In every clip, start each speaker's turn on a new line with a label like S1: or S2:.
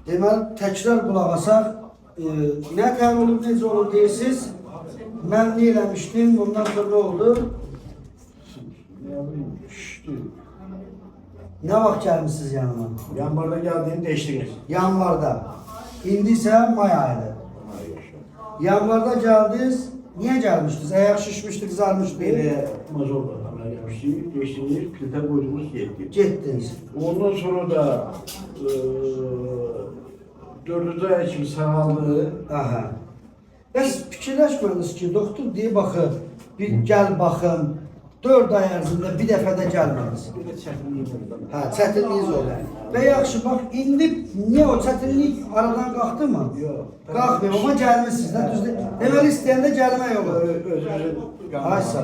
S1: Deməli, təkrar qulaq asaq, nə təhər olub, necə olub deyirsiniz? Mən nə eləmişdim, bundan sonra nə oldu? Nə vaxt gəlmişsiniz yanıma?
S2: Yanvarda geldiğini değiştiniz.
S1: Yanvarda. İndi isə may ayıdır. Yanvarda gəldiniz, niyə gəlmişdiniz? Ayaq şişmişdi, kızarmışdı.
S2: Böyle mazorla gelmişti. Değiştiniz, kilite koydunuz yetti.
S1: Getdiniz.
S2: Ondan sonra da 4. ay kimi sağaldı.
S1: Aha. Bəs fikirləşmədiniz ki, doktor deyib baxı, bir gəl baxın, 4 ay ərzində bir dəfə də gəlmədiniz.
S2: Bir de çətinliği burada.
S1: Hə, çətinliyiz oldu. Və yaxşı, bax, indi niyə o çətinlik aradan qalxdı mı?
S2: Yox.
S1: Qalxmıyor, amma gəlmişsiniz də, düzdür. Deməli, istəyəndə gəlmək olur.
S2: Özünüzün
S1: Aysa.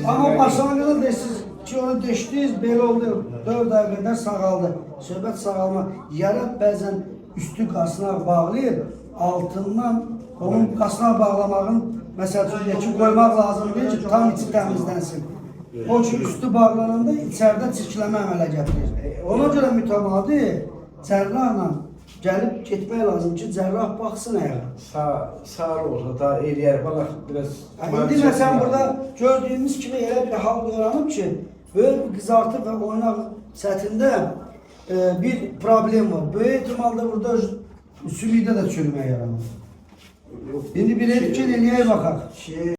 S1: Amma başlanğıcda deyirsiniz ki, onu deşdiniz, belə oldu, 4 ay qədər sağaldı. Söhbət sağalma. Yara bəzən üstü qasına bağlayıb, altından onun qasına bağlamağın, məsəl üçün, ki, qoymaq lazım deyil ki, tam içi təmizlənsin. O ki, üstü bağlananda içəridə çirkləmə əmələ gətirir. Ona görə mütəmadi cərrahla gəlib getmək lazım ki, cərrah baxsın ayağa.
S2: Sağır olsa da eləyər falan biraz.
S1: İndi məsələn burada gördüyümüz kimi elə bir hal yaranıb ki, böyük bir qızartı və oynaq səthində bir problem var. Böyük ehtimalda burada sümükdə də çürümə yaranır. İndi bir etkin eləyək baxaq.